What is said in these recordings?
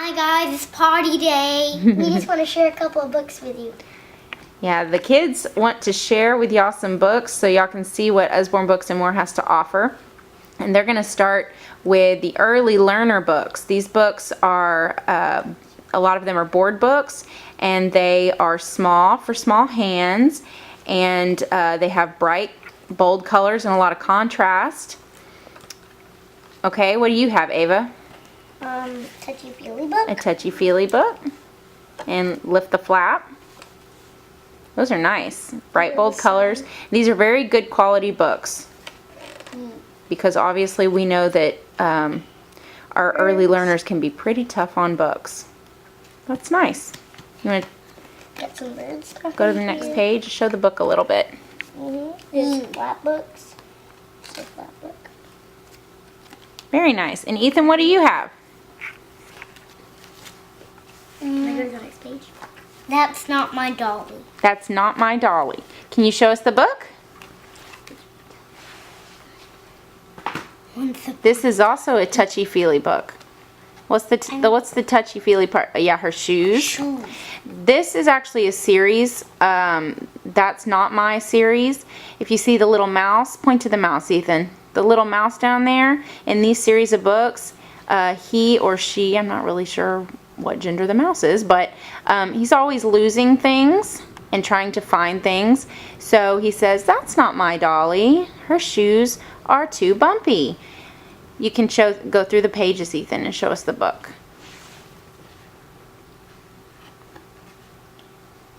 Hi guys, it's party day. We just want to share a couple of books with you. Yeah, the kids want to share with y'all some books so y'all can see what Usborne Books and More has to offer. And they're going to start with the early learner books. These books are, a lot of them are board books, and they are small for small hands, and they have bright, bold colors and a lot of contrast. Okay, what do you have, Ava? Touchy-feely book. A touchy-feely book. And lift the flap. Those are nice. Bright, bold colors. These are very good quality books. Because obviously we know that our early learners can be pretty tough on books. That's nice. You want to Get some birds. go to the next page? Show the book a little bit. There's flat books. It's a flat book. Very nice. And Ethan, what do you have? Can I go to the next page? That's Not My Dolly. That's Not My Dolly. Can you show us the book? This is also a touchy-feely book. What's the touchy-feely part? Yeah, her shoes. This is actually a series. That's Not My series. If you see the little mouse, point to the mouse, Ethan. The little mouse down there in these series of books, he or she, I'm not really sure what gender the mouse is, but he's always losing things and trying to find things. So he says, "That's not my dolly. Her shoes are too bumpy." You can go through the pages, Ethan, and show us the book.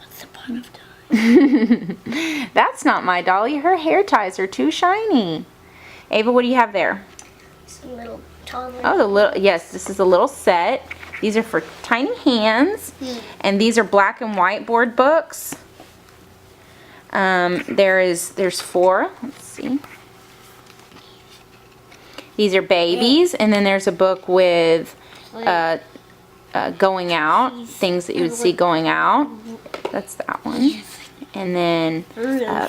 What's the point of time? That's not my dolly. Her hair ties are too shiny. Ava, what do you have there? Some little toddler. Oh, yes, this is a little set. These are for tiny hands, and these are black and white board books. There's 4. Let's see. These are babies, and then there's a book with going out, things that you would see going out. That's that one. And then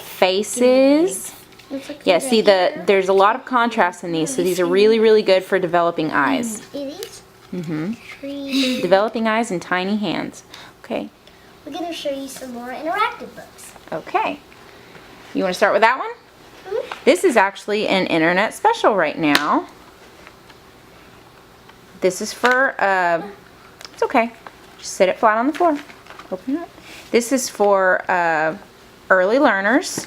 faces. Yeah, see there's a lot of contrast in these, so these are really, really good for developing eyes. Developing eyes and tiny hands. Okay. We're going to show you some more interactive books. Okay. You want to start with that one? This is actually an internet special right now. This is for, it's okay. Just sit it flat on the floor. Open it up. This is for early learners.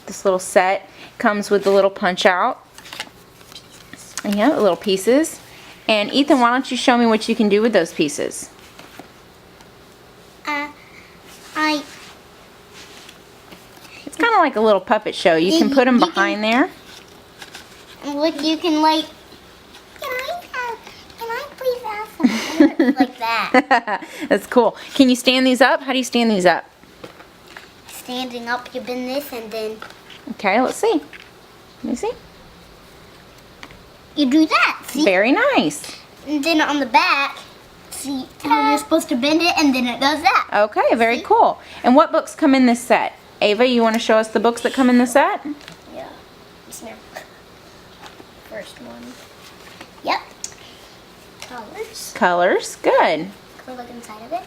This little set comes with the little punch out. Yeah, little pieces. And Ethan, why don't you show me what you can do with those pieces? It's kind of like a little puppet show. You can put them behind there. Look, you can like, can I please have some like that? That's cool. Can you stand these up? How do you stand these up? Standing up, you bend this and then. Okay, let's see. Let me see. You do that, see? Very nice. And then on the back, see how you're supposed to bend it, and then it does that. Okay, very cool. And what books come in this set? Ava, you want to show us the books that come in the set? Yeah. It's there. First one. Yep. Colors. Colors, good. Can we look inside of it?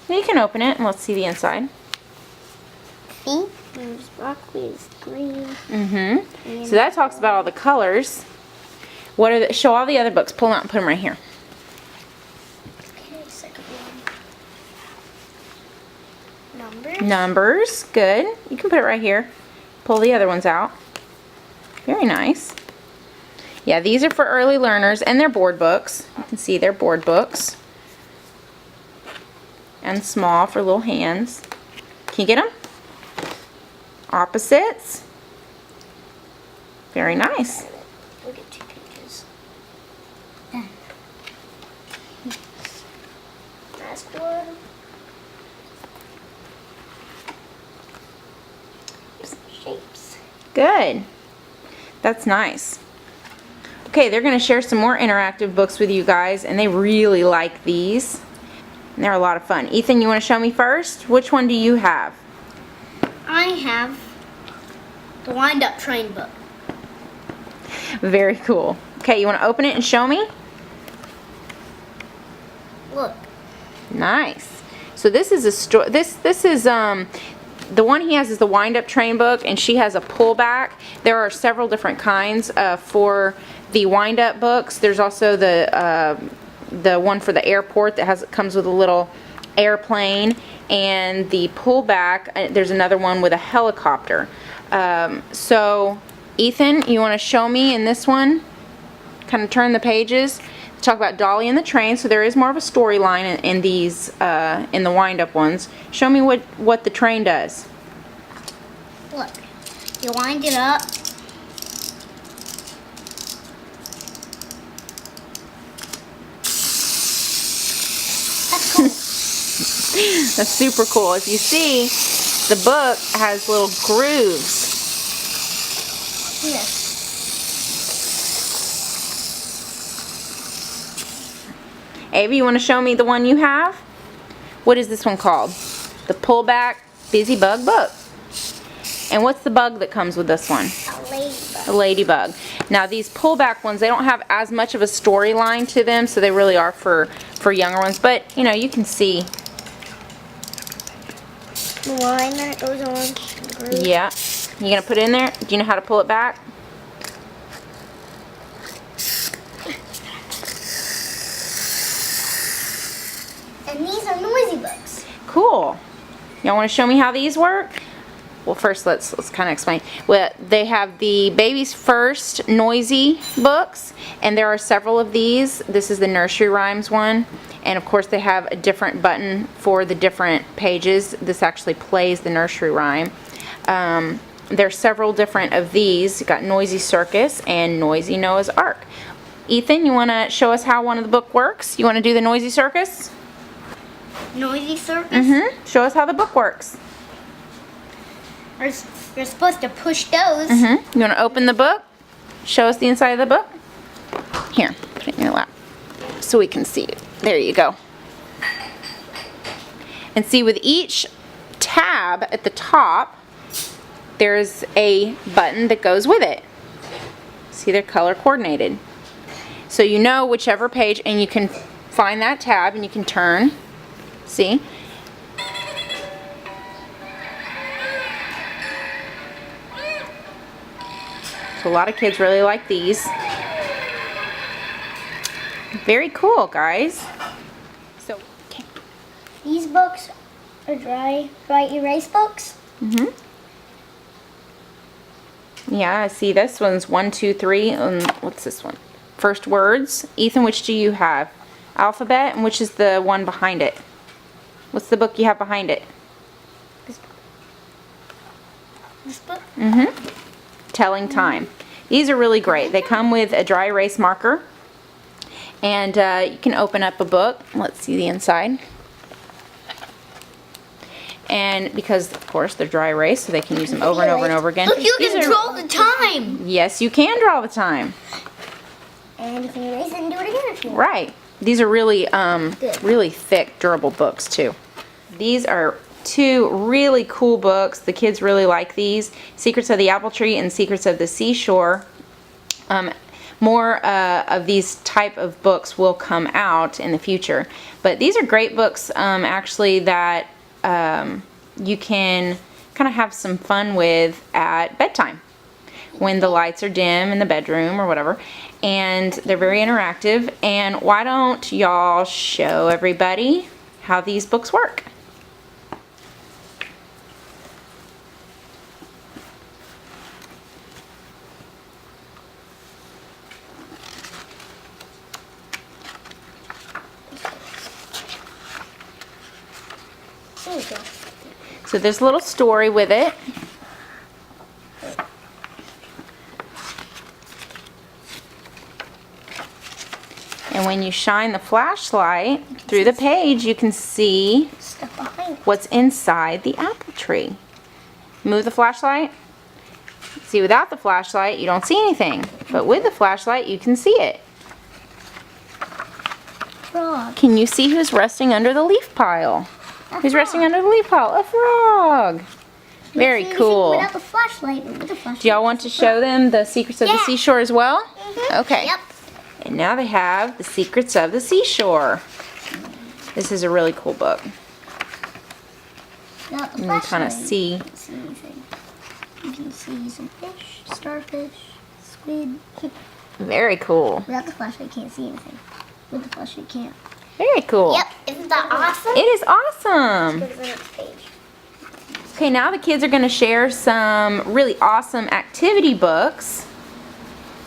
You can open it and let's see the inside. See? There's broccoli, there's green. So that talks about all the colors. What are show all the other books. Pull them out and put them right here. Okay, second one. Numbers. Numbers, good. You can put it right here. Pull the other ones out. Very nice. Yeah, these are for early learners, and they're board books. You can see they're board books. And small for little hands. Can you get them? Opposites. Very nice. Look at 2 pages. Last one. Some shapes. Good. That's nice. Okay, they're going to share some more interactive books with you guys, and they really like these. And they're a lot of fun. Ethan, you want to show me first? Which one do you have? I have the wind-up train book. Very cool. Okay, you want to open it and show me? Look. Nice. So this is a story. This is the one he has is the wind-up train book, and she has a pullback. There are several different kinds for the wind-up books. There's also the one for the airport that comes with a little airplane, and the pullback. There's another one with a helicopter. So Ethan, you want to show me in this one? Kind of turn the pages. Talk about Dolly and the train. So there is more of a storyline in these in the wind-up ones. Show me what the train does. Look, you wind it up. That's cool. That's super cool. If you see, the book has little grooves. Here. Avery, you want to show me the one you have? What is this one called? The Pullback Busy Bug book. And what's the bug that comes with this one? A ladybug. A ladybug. Now these pullback ones, they don't have as much of a storyline to them, so they really are for younger ones. But, you know, you can see. The line that goes on. The Yeah. You going to put it in there? Do you know how to pull it back? And these are noisy books. Cool. Y'all want to show me how these work? Well, first let's kind of explain. Well, they have the Baby's First noisy books, and there are several of these. This is the nursery rhymes one, and of course they have a different button for the different pages. This actually plays the nursery rhyme. There's several different of these. You've got Noisy Circus and Noisy Noah's Ark. Ethan, you want to show us how one of the book works? You want to do the Noisy Circus? Noisy circus? Mm-hmm. Show us how the book works. You're supposed to push those. Mm-hmm. You want to open the book? Show us the inside of the book? Here, put it in your lap so we can see it. There you go. And see, with each tab at the top, there's a button that goes with it. See, they're color coordinated. So you know whichever page, and you can find that tab and you can turn. See? So a lot of kids really like these. Very cool, guys. So, okay. These books are dry erase books. Mm-hmm. Yeah, I see this one's 1, 2, 3. What's this one? First words. Ethan, which do you have? Alphabet, and which is the one behind it? What's the book you have behind it? This book. This book? Mm-hmm. Telling Time. These are really great. They come with a dry erase marker, and you can open up a book. Let's see the inside. And because, of course, they're dry erase, so they can use them over and over and over again. Look, you These can are- draw the time. Yes, you can draw the time. And you can erase it and do it again if you want. Right. These are really, Good. really thick, durable books too. These are two really cool books. The kids really like these. Secrets of the Apple Tree and Secrets of the Seashore. More of these type of books will come out in the future. But these are great books, actually, that you can kind of have some fun with at bedtime when the lights are dim in the bedroom or whatever. And they're very interactive. And why don't y'all show everybody how these books work? There we go. So there's a little story with it. And when you shine the flashlight through the page, you can see Stuff behind it. what's inside the apple tree. Move the flashlight. See, without the flashlight, you don't see anything. But with the flashlight, you can see it. Frog. Can you see who's resting under the leaf pile? Who's resting under the leaf pile? A frog. Very See anything cool. Without the flashlight. With the flashlight. Do y'all want to show them the Secrets of the Yeah. Seashore as well? Mhm. Okay. Yep. And now they have the Secrets of the Seashore. This is a really cool book. Not the You can kind of flashlight. see. You can't see anything. You can see some fish, starfish, squid. Very cool. Without the flashlight, you can't see anything. With the flashlight, you can't. Very cool. Yep, isn't that awesome? It is awesome. Go to the next page. Okay, now the kids are going to share some really awesome activity books.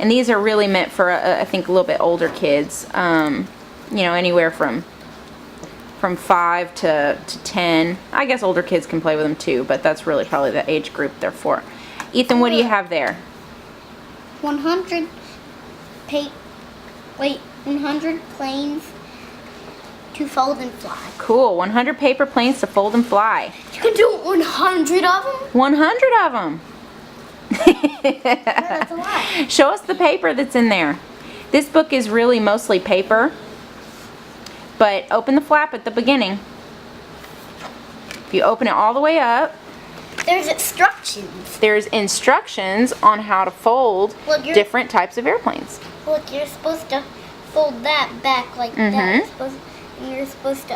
And these are really meant for, I think, a little bit older kids. You know, anywhere from 5 to 10. I guess older kids can play with them too, but that's really probably the age group they're for. Ethan, what do you have there? 100 planes to fold and fly. Cool. 100 paper planes to fold and fly. You can do 100 of them? 100 of them. That's a lot. Show us the paper that's in there. This book is really mostly paper, but open the flap at the beginning. If you open it all the way up, There's instructions. there's instructions on how to fold Look, you're- different types of airplanes. Look, you're supposed to fold that back like that. You're supposed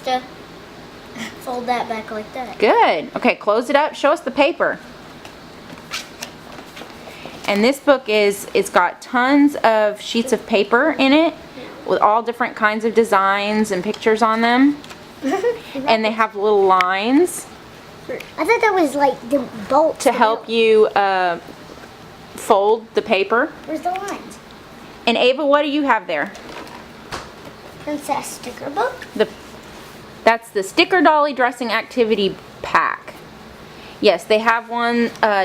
to fold that back like that. Good. Okay, close it up. Show us the paper. And this book it's got tons of sheets of paper in it with all different kinds of designs and pictures on them. And they have little lines I thought that was like the bolt to help you fold the paper. Where's the lines? And Ava, what do you have there? Princess sticker book. That's the Sticker Dolly Dressing Activity Pack. Yes, they have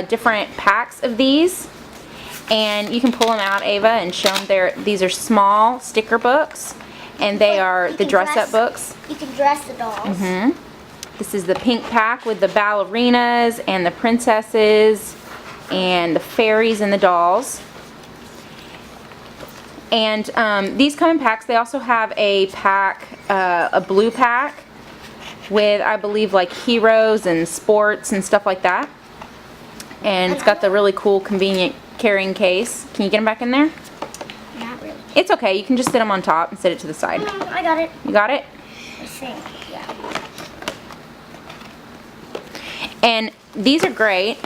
different packs of these. And you can pull them out, Ava, and show them these are small sticker books. And they are the dress-up books. You can dress the dolls. This is the pink pack with the ballerinas and the princesses and the fairies and the dolls. And these come in packs. They also have a pack, a blue pack with, I believe, like heroes and sports and stuff like that. And it's got the really cool, convenient carrying case. Can you get them back in there? Not really. It's okay. You can just sit them on top and set it to the side. I got it. You got it? I think, yeah. And these are great.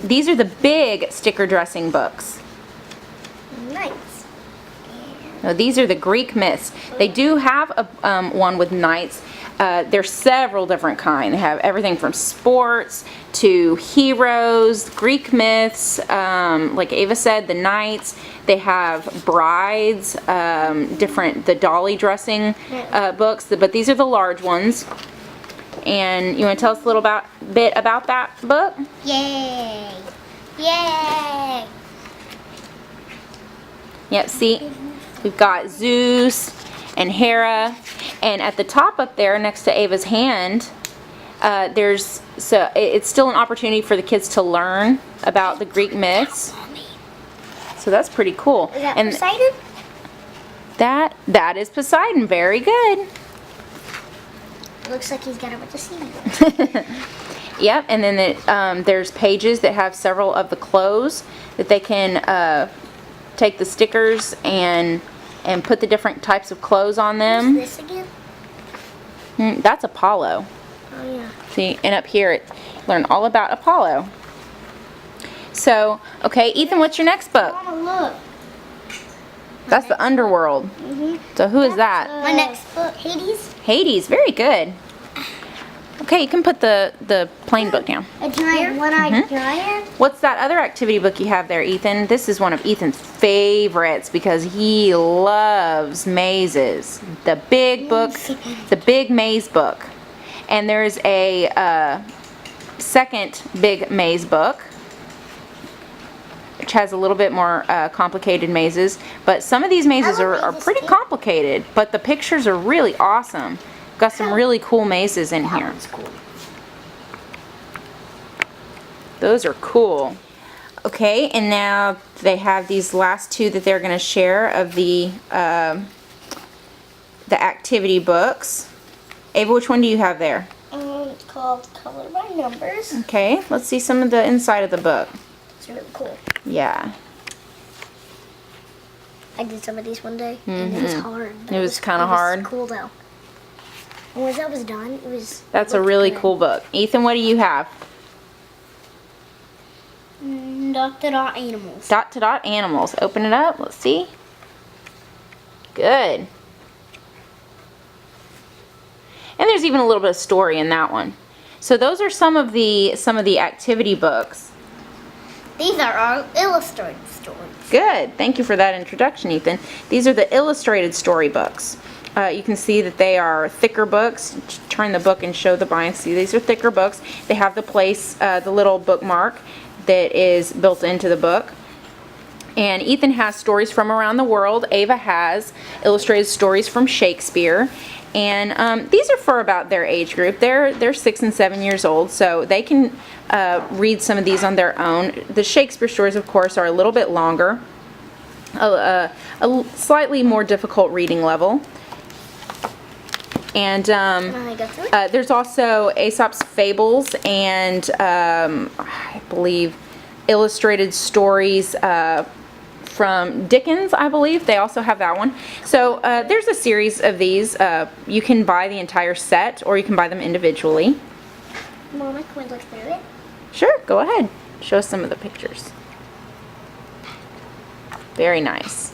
These are the big sticker dressing books. Nice. No, these are the Greek myths. They do have a one with knights. There's several different kinds. They have everything from sports to heroes, Greek myths, like Ava said, the knights. They have brides, the dolly dressing books, but these are the large ones. And you want to tell us a little bit about that book? Yay. Yay. Yep, see, we've got Zeus and Hera, and at the top up there next to Ava's hand, it's still an opportunity for the kids to learn about the Greek myths. So that's pretty cool. Is that And Poseidon? that is Poseidon. Very good. Looks like he's got a bunch of seeds. Yep, and then there's pages that have several of the clothes that they can take the stickers and put the different types of clothes on them. What's this again? That's Apollo. Oh, yeah. See, and up here learn all about Apollo. So, okay, Ethan, what's your next book? I want to look. That's the Underworld. So who is that? My next book, Hades. Hades. Very good. Okay, you can put the plain book down. A giant one-eyed giant. What's that other activity book you have there, Ethan? This is one of Ethan's favorites because he loves mazes. The big book, the big maze book. And there's a second big maze book, which has a little bit more complicated mazes. But some of these mazes are pretty complicated, but the pictures are really awesome. Got some really cool mazes in here. Cool. Those are cool. Okay, and now they have these last two that they're going to share of the activity books. Ava, which one do you have there? It's called Color by Numbers. Okay, let's see some of the inside of the book. It's really cool. Yeah. I did some of these one day, and it was hard. But It was kind of hard. It was cool though. And once that was done, it was. That's a looked really good. cool book. Ethan, what do you have? Dot to dot animals. Dot to dot animals. Open it up. Let's see. Good. And there's even a little bit of story in that one. So those are some of the activity books. These are our illustrated stories. Good. Thank you for that introduction, Ethan. These are the illustrated story books. You can see that they are thicker books. Turn the book and show the bind. See, these are thicker books. They have the little bookmark that is built into the book. And Ethan has stories from around the world. Ava has illustrated stories from Shakespeare. And these are for about their age group. They're 6 and 7 years old, so they can read some of these on their own. The Shakespeare stories, of course, are a little bit longer, a slightly more difficult reading level. And there's also Aesop's Fables and I believe illustrated stories from Dickens, I believe. They also have that one. So there's a series of these. You can buy the entire set or you can buy them individually. Mama, can we look through it? Sure, go ahead. Show us some of the pictures. Very nice.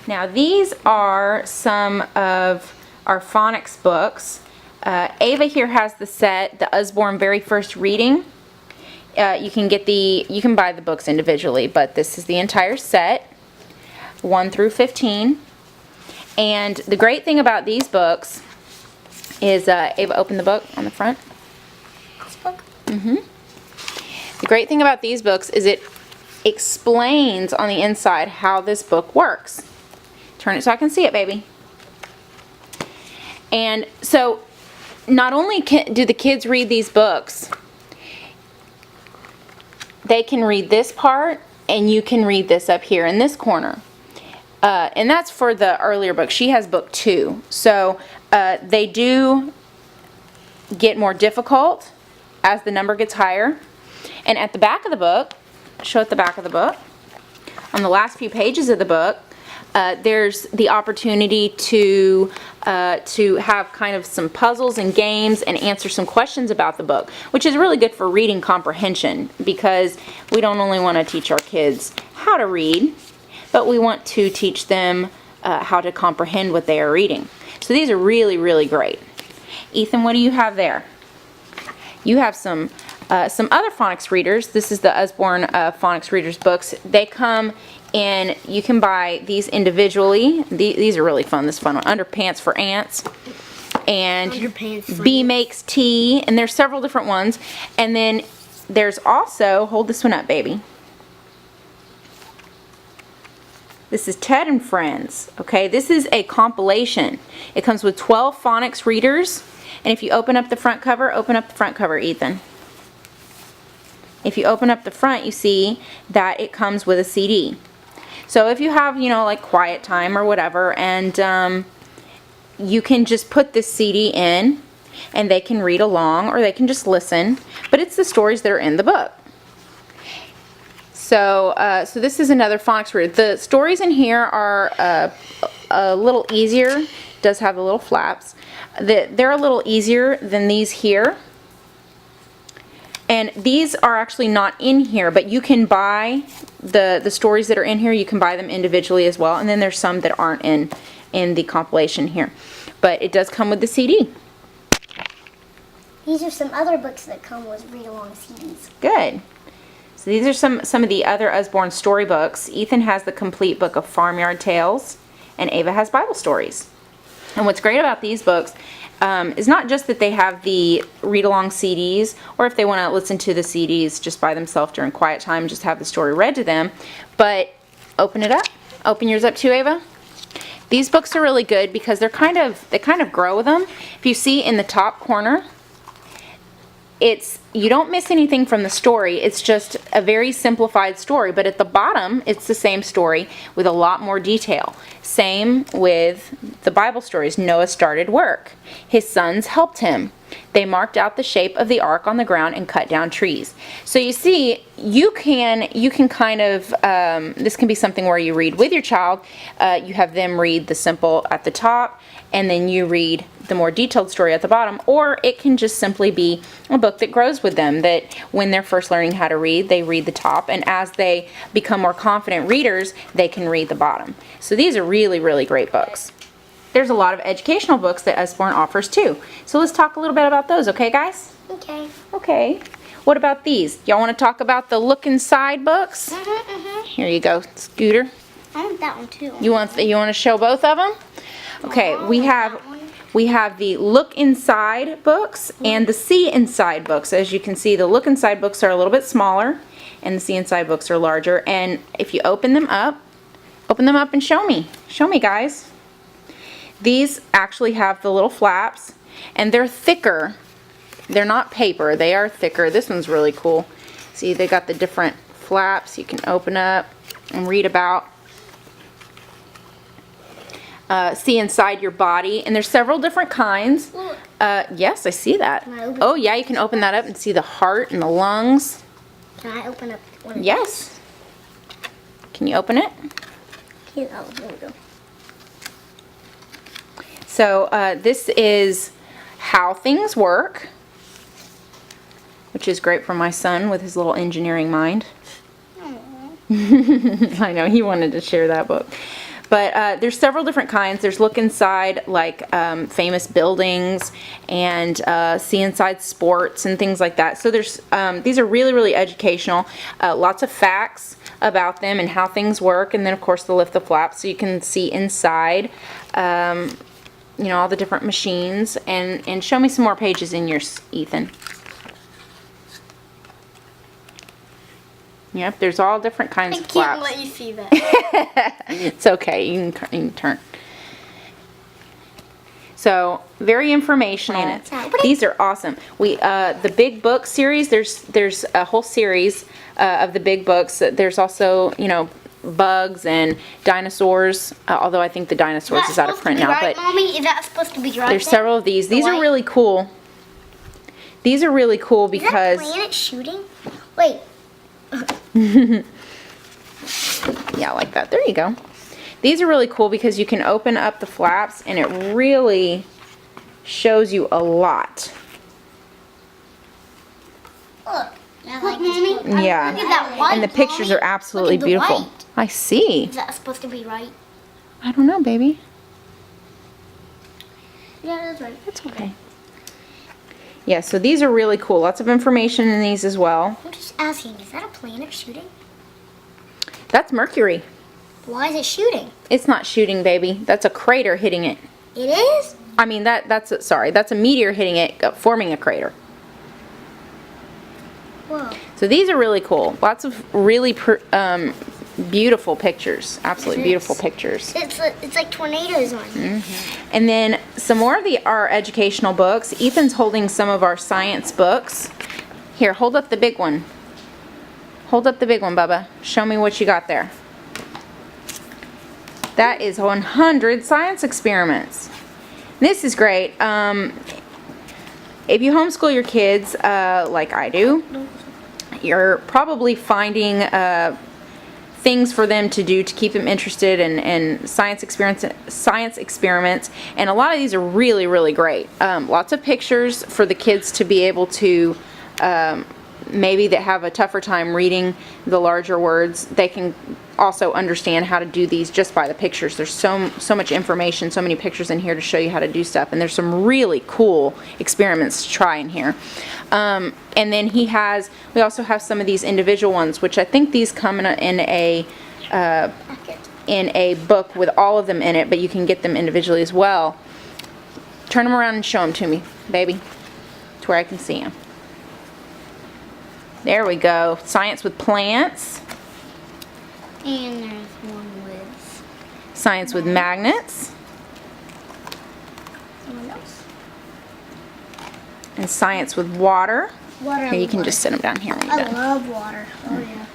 Now these are some of our phonics books. Ava here has the set, the Usborne Very First Reading. You can buy the books individually, but this is the entire set, 1 through 15. And the great thing about these books is, Ava, open the book on the front. This book? The great thing about these books is it explains on the inside how this book works. Turn it so I can see it, baby. And so, not only do the kids read these books, they can read this part, and you can read this up here in this corner. And that's for the earlier book. She has book 2. So they do get more difficult as the number gets higher. And at the back of the book, show at the back of the book, on the last few pages of the book, there's the opportunity to have kind of some puzzles and games and answer some questions about the book, which is really good for reading comprehension, because we don't only want to teach our kids how to read, but we want to teach them how to comprehend what they are reading. So these are really, really great. Ethan, what do you have there? You have some other phonics readers. This is the Usborne phonics readers books. They come and you can buy these individually. These are really fun. This fun one. Underpants for Ants. And B Makes Tea. And there's several different ones. And then there's also, hold this one up, baby. This is Ted and Friends. Okay, this is a compilation. It comes with 12 phonics readers. And if you open up the front cover, Ethan. If you open up the front, you see that it comes with a CD. So if you have, like quiet time or whatever, and you can just put this CD in, and they can read along, or they can just listen. But it's the stories that are in the book. So, so this is another phonics reader. The stories in here are a little easier. It does have the little flaps. They're a little easier than these here. And these are actually not in here, but you can buy the stories that are in here. You can buy them individually as well. And then there's some that aren't in the compilation here. But it does come with the CD. These are some other books that come with read-along CDs. Good. So these are some of the other Usborne storybooks. Ethan has the complete book of Farmyard Tales, and Ava has Bible stories. And what's great about these books is not just that they have the read-along CDs, or if they want to listen to the CDs just by themselves during quiet time, just have the story read to them, but open it up. Open yours up too, Ava. These books are really good because they kind of grow with them. If you see in the top corner, you don't miss anything from the story. It's just a very simplified story, but at the bottom it's the same story with a lot more detail. Same with the Bible stories. Noah started work. His sons helped him. They marked out the shape of the arc on the ground and cut down trees. So you see, you can kind of, this can be something where you read with your child. You have them read the simple at the top, and then you read the more detailed story at the bottom, or it can just simply be a book that grows with them, that when they're first learning how to read, they read the top, and as they become more confident readers, they can read the bottom. So these are really, really great books. There's a lot of educational books that Usborne offers too. So let's talk a little bit about those, okay guys? Okay. Okay. What about these? Y'all want to talk about the look inside books? Here you go, Scooter. I want that one too. You want to show both of them? Okay, we have the look inside books and the see inside books. As you can see, the look inside books are a little bit smaller and the see inside books are larger. And if you open them up and show me. Show me, guys. These actually have the little flaps, and they're thicker. They're not paper, they are thicker. This one's really cool. See, they got the different flaps you can open up and read about. See inside your body, and there's several different kinds. Yes, I see that. Oh yeah, you can open that up and see the heart and the lungs. Can I open up one of Yes. Can you open it? these? Oh, here we go. So this is How Things Work, which is great for my son with his little engineering mind. I know, he wanted to share that book. But there's several different kinds. There's look inside, like famous buildings, and see inside sports and things like that. So there's these are really, really educational. Lots of facts about them and how things work, and then of course the lift the flap so you can see inside. You know, all the different machines, and show me some more pages in yours, Ethan. Yep, there's all different kinds of flaps. I can't let you see that. It's okay, you can turn. So, very informational. These are awesome. The big book series, there's a whole series of the big books. There's also, you know, bugs and dinosaurs, although I think the dinosaurs is out of print now. Right, but Mommy? Is that supposed to be right? There's several of these. These are really cool. These are really cool because... Is that planet shooting? Wait. Yeah, like that. There you go. These are really cool because you can open up the flaps and it really shows you a lot. Look, Mommy. Yeah, Look at that white, and the pictures are absolutely beautiful. White. I see. Is that supposed to be right? I don't know, baby. Yeah, that's right. That's okay. Yeah, so these are really cool. Lots of information in these as well. I'm just asking, is that a planet shooting? That's Mercury. Why is it shooting? It's not shooting, baby. That's a crater hitting it. It is? I mean, that's a meteor hitting it, forming a crater. Whoa. So these are really cool. Lots of really beautiful pictures. Absolutely beautiful pictures. It's like tornadoes on here. And then some more of our educational books. Ethan's holding some of our science books. Here, hold up the big one. Hold up the big one, Bubba. Show me what you got there. That is 100 science experiments. This is great. If you homeschool your kids, like I do, you're probably finding things for them to do to keep them interested in science experiments, and a lot of these are really, really great. Lots of pictures for the kids to be able to, maybe that have a tougher time reading the larger words, they can also understand how to do these just by the pictures. There's so much information, so many pictures in here to show you how to do stuff, and there's some really cool experiments to try in here. And then we also have some of these individual ones, which I think these come in a book with all of them in it, but you can get them individually as well. Turn them around and show them to me, baby, to where I can see them. There we go. Science with plants. And there's one with Science with magnets. someone else. And science with water. Water. Here, you can just sit them down here when you're I done. love water. Oh yeah.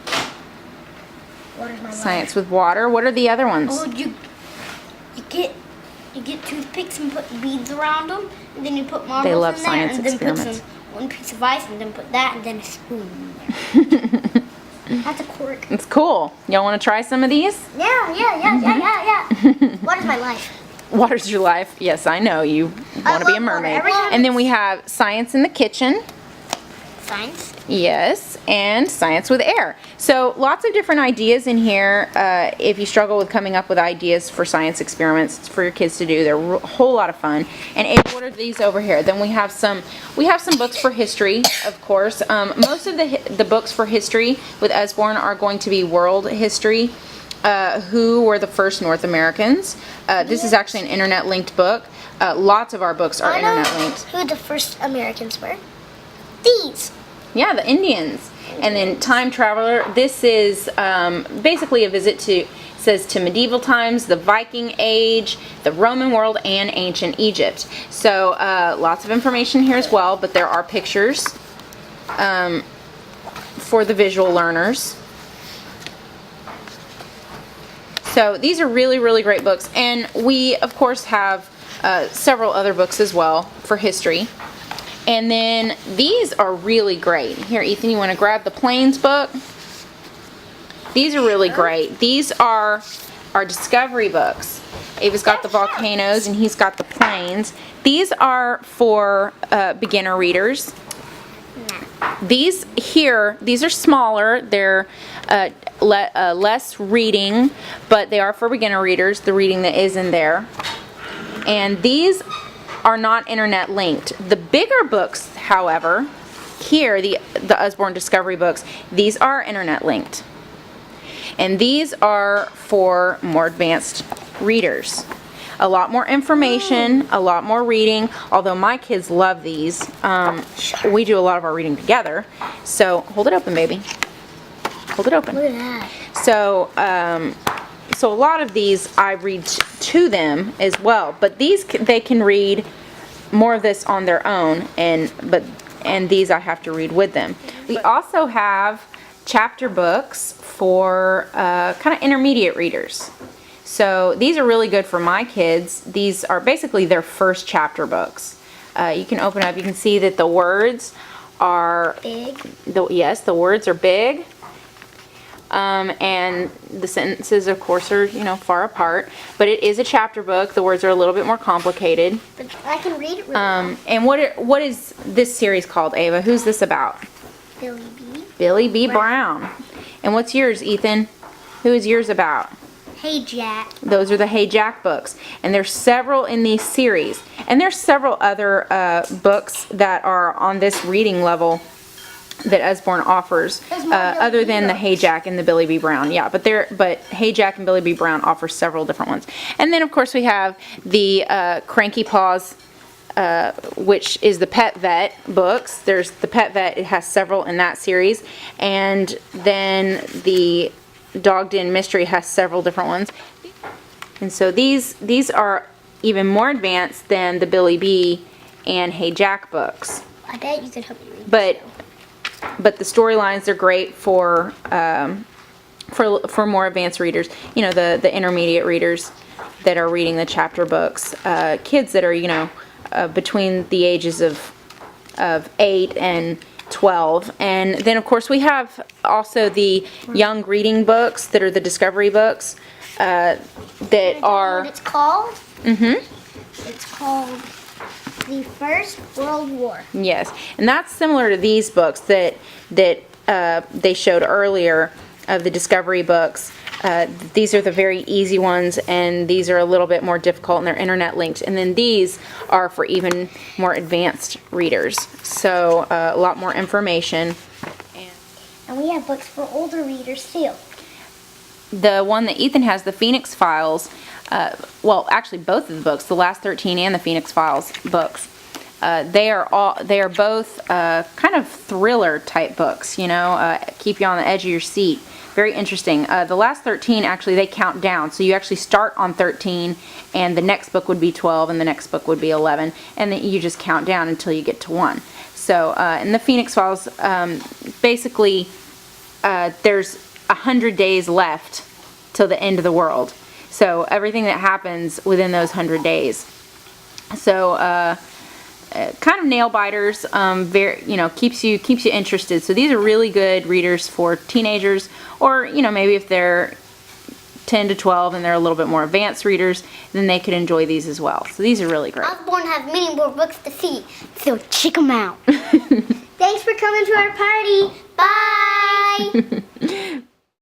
Water's my life. Science with water. What are the other ones? Oh, you get You get toothpicks and put beads around them, and then you put marbles They love in there, science and then experiments. put one piece of ice, and then put that, and then a spoon in there. That's a cork. It's cool. Y'all want to try some of these? Yeah. What is my life? Water's your life. Yes, I know. You want to be a love water. mermaid. Every time And then we have science in the kitchen. Science. Yes, and science with air. So lots of different ideas in here. If you struggle with coming up with ideas for science experiments for your kids to do, they're a whole lot of fun. And Ava, what are these over here? Then we have some books for history, of course. Most of the books for history with Usborne are going to be world history. Who were the first North Americans? This is actually an internet linked book. Lots of our books are internet linked. Who the first Americans were? These. Yeah, the Indians. And then Time Traveler. This is basically a visit to, says to medieval times, the Viking Age, the Roman world, and ancient Egypt. So lots of information here as well, but there are pictures for the visual learners. So these are really, really great books. And we, of course, have several other books as well for history. And then these are really great. Here, Ethan, you want to grab the planes book? These are really great. These are our discovery books. Ava's got the volcanoes and he's got the planes. These are for beginner readers. These here, these are smaller. They're less reading, but they are for beginner readers, the reading that is in there. And these are not internet linked. The bigger books, however, here, the Usborne Discovery books, these are internet linked. And these are for more advanced readers. A lot more information, a lot more reading, although my kids love these. We do a lot of our reading together. So, hold it open, baby. Hold it open. Look at that. So, so a lot of these I read to them as well, but these they can read more of this on their own, and these I have to read with them. We also have chapter books for kind of intermediate readers. So these are really good for my kids. These are basically their first chapter books. You can open up, you can see that the words are Big. Yes, the words are big. And the sentences, of course, are, far apart. But it is a chapter book. The words are a little bit more complicated. But I can read it really well. And what is this series called, Ava? Who's this about? Billy B. Billy B. Brown. And what's yours, Ethan? Who is yours about? Hey, Jack. Those are the Hey Jack books. And there's several in these series. And there's several other books that are on this reading level that Usborne offers, other than the Hey Jack and the Billy B. Brown. Yeah, but Hey Jack and Billy B. Brown offer several different ones. And then, of course, we have the Cranky Paws, which is the Pet Vet books. There's the Pet Vet. It has several in that series. And then the Dog Den Mystery has several different ones. And so these are even more advanced than the Billy B. and Hey Jack books. I bet you could help me read But the storylines are great for more advanced readers. The intermediate readers that are reading the chapter books. Kids that are between the ages of 8 and 12. And then of course we have also the young reading books that are the discovery books that are. What it's called? Mm-hmm. It's called The First World War. Yes, and that's similar to these books that they showed earlier of the discovery books. These are the very easy ones, and these are a little bit more difficult, and they're internet linked. And then these are for even more advanced readers, so a lot more information. And we have books for older readers too. The one that Ethan has, the Phoenix Files, well, actually both of the books, the Last 13 and the Phoenix Files books, they are both kind of thriller type books, keep you on the edge of your seat. Very interesting. The Last 13, actually, they count down. So you actually start on 13, and the next book would be 12, and the next book would be 11, and then you just count down until you get to 1. So in the Phoenix Files, basically, there's 100 days left till the end of the world. So everything that happens within those 100 days. So kind of nail biters, very, keeps you interested. So these are really good readers for teenagers, or maybe if they're 10 to 12 and they're a little bit more advanced readers, then they could enjoy these as well. So these are really great. Usborne have many more books to see, so check them out. Thanks for coming to our party. Bye.